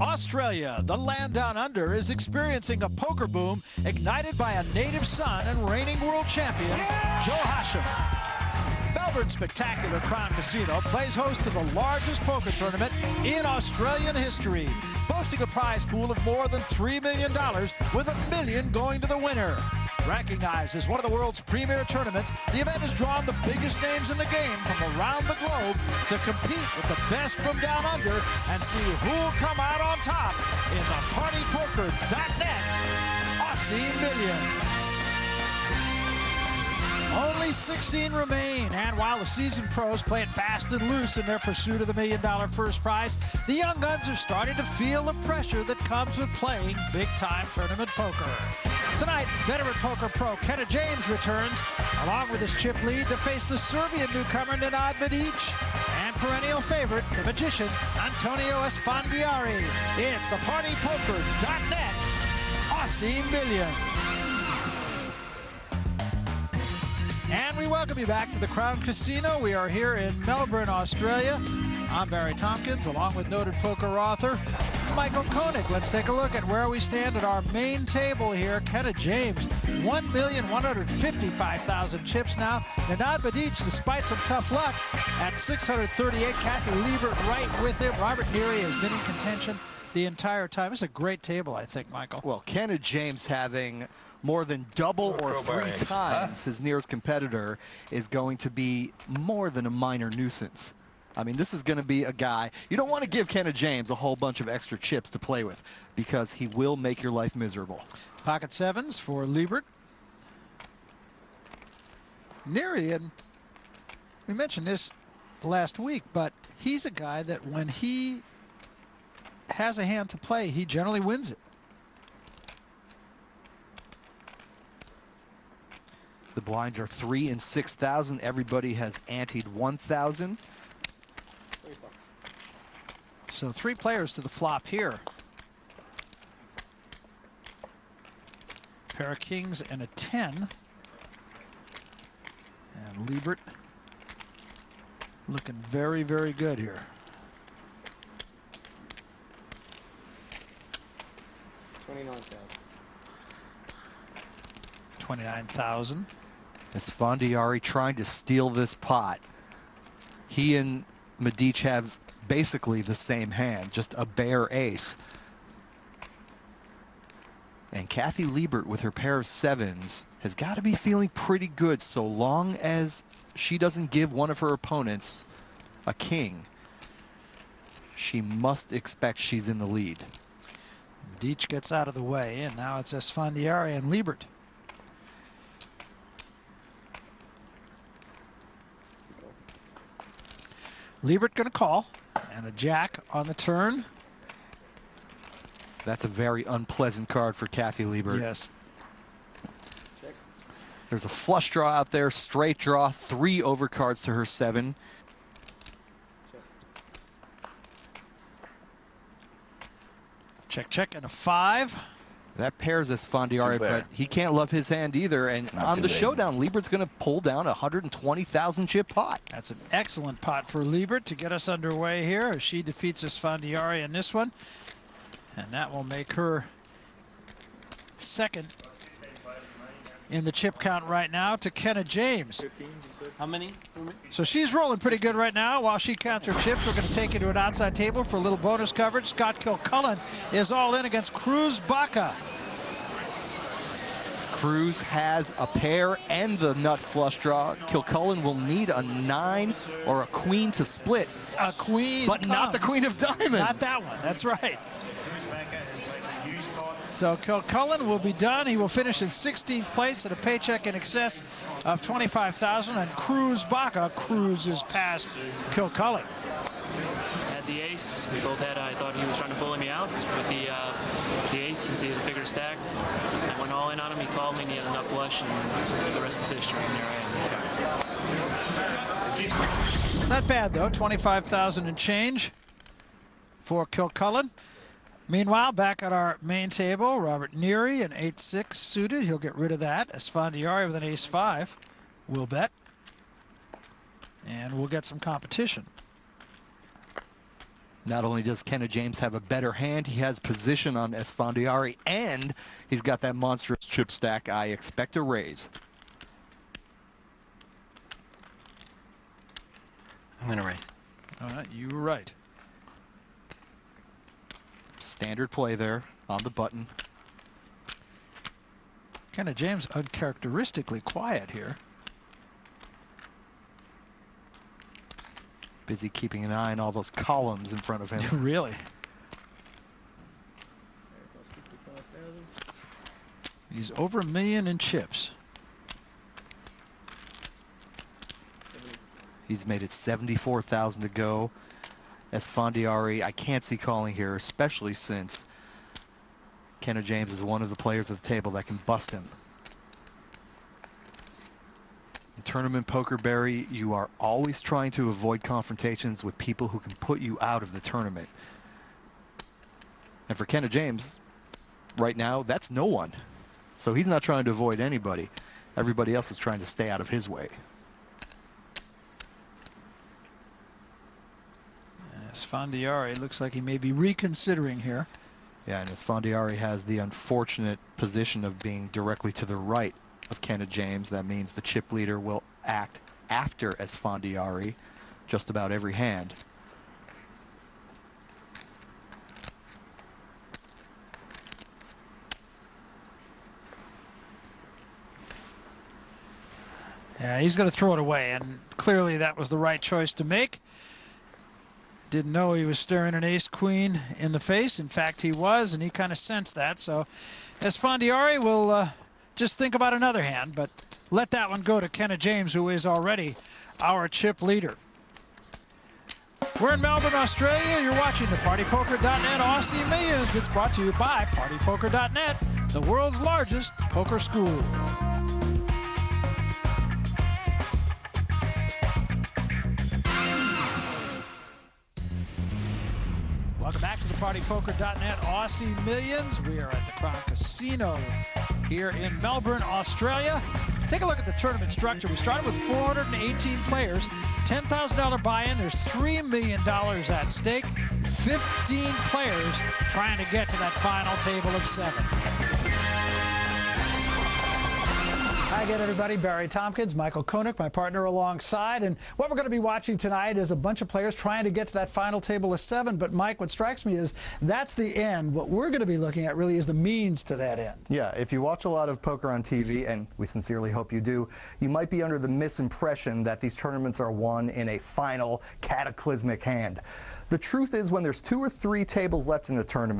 Australia, the land down under, is experiencing a poker boom ignited by a native son and reigning world champion, Joe Hashim. Melbourne's spectacular Crown Casino plays host to the largest poker tournament in Australian history, boasting a prize pool of more than $3 million, with $1 million going to the winner. Recognized as one of the world's premier tournaments, the event has drawn the biggest names in the game from around the globe to compete with the best from down under and see who'll come out on top in the partypoker.net Aussie Millions. Only 16 remain, and while the seasoned pros play it fast and loose in their pursuit of the $1 million first prize, the young guns are starting to feel the pressure that comes with playing big-time tournament poker. Tonight, veteran poker pro Kenneth James returns, along with his chip lead, to face the Serbian newcomer Nenad Medic and perennial favorite, the magician Antonio Esfandiari. It's the partypoker.net Aussie Millions. And we welcome you back to the Crown Casino. We are here in Melbourne, Australia. I'm Barry Tompkins, along with noted poker author Michael Koenig. Let's take a look at where we stand at our main table here. Kenneth James, 1,155,000 chips now. Nenad Medic, despite some tough luck, at 638. Kathy Liebert right with him. Robert Neary has been in contention the entire time. It's a great table, I think, Michael. Well, Kenneth James having more than double or 3 times his nearest competitor is going to be more than a minor nuisance. I mean, this is going to be a guy, you don't want to give Kenneth James a whole bunch of extra chips to play with, because he will make your life miserable. Pocket sevens for Liebert. Neary, and we mentioned this last week, but he's a guy that when he has a hand to play, he generally wins it. The blinds are 3,000 and 6,000. Everybody has anteed 1,000. So 3 players to the flop here. Pair of kings and a 10. And Liebert looking very, very good here. 29,000. Esfandiari trying to steal this pot. He and Medic have basically the same hand, just a bare ace. And Kathy Liebert with her pair of sevens has got to be feeling pretty good, so long as she doesn't give one of her opponents a king. She must expect she's in the lead. Medic gets out of the way, and now it's Esfandiari and Liebert. Liebert going to call, and a jack on the turn. That's a very unpleasant card for Kathy Liebert. Yes. There's a flush draw out there, straight draw, 3 overcards to her 7. Check, check, and a 5. That pairs Esfandiari, but he can't love his hand either. And on the showdown, Liebert's going to pull down a 120,000 chip pot. That's an excellent pot for Liebert to get us underway here as she defeats Esfandiari in this one. And that will make her second in the chip count right now to Kenneth James. 15, how many? So she's rolling pretty good right now. While she counts her chips, we're going to take you to an outside table for a little bonus coverage. Scott Kilcullen is all in against Cruz Baca. Cruz has a pair and the nut flush draw. Kilcullen will need a 9 or a queen to split. A queen, but not the queen of diamonds. Not that one. That's right. So Kilcullen will be done. He will finish in 16th place at a paycheck in excess of $25,000. And Cruz Baca cruises past Kilcullen. Had the ace. We both had. I thought he was trying to bully me out with the ace since he had a bigger stack. I went all in on him. He called me and he had enough flush, and the rest is history. And there I am. Not bad though. 25,000 and change for Kilcullen. Meanwhile, back at our main table, Robert Neary, an 8-6 suited. He'll get rid of that. Esfandiari with an ace-5 will bet. And we'll get some competition. Not only does Kenna James have a better hand, he has position on Esfandiari, and he's got that monstrous chip stack. I expect a raise. I'm going to raise. All right, you were right. Standard play there on the button. Kenna James uncharacteristically quiet here. Busy keeping an eye on all those columns in front of him. Really? He's over $1 million in chips. He's made it 74,000 to go. Esfandiari, I can't see calling here, especially since Kenna James is one of the players at the table that can bust him. In tournament poker, Barry, you are always trying to avoid confrontations with people who can put you out of the tournament. And for Kenna James, right now, that's no one. So he's not trying to avoid anybody. Everybody else is trying to stay out of his way. Esfandiari looks like he may be reconsidering here. Yeah, and Esfandiari has the unfortunate position of being directly to the right of Kenna James. That means the chip leader will act after Esfandiari just about every hand. Yeah, he's going to throw it away, and clearly that was the right choice to make. Didn't know he was staring an ace-queen in the face. In fact, he was, and he kind of sensed that. So Esfandiari will just think about another hand, but let that one go to Kenna James, who is already our chip leader. We're in Melbourne, Australia. You're watching the PartyPoker.net Aussie Millions. It's brought to you by PartyPoker.net, the world's largest poker school. Welcome back to the PartyPoker.net Aussie Millions. We are at the Crown Casino here in Melbourne, Australia. Take a look at the tournament structure. We started with 418 players, $10,000 buy-in. There's $3 million at stake. 15 players trying to get to that final table of 7. Hi again, everybody. Barry Tompkins, Michael Koenig, my partner alongside. And what we're going to be watching tonight is a bunch of players trying to get to that final table of 7. But, Mike, what strikes me is that's the end. What we're going to be looking at really is the means to that end. Yeah, if you watch a lot of poker on TV, and we sincerely hope you do, you might be under the misimpression that these tournaments are won in a final cataclysmic hand. The truth is, when there's 2 or 3 tables left in the tournament,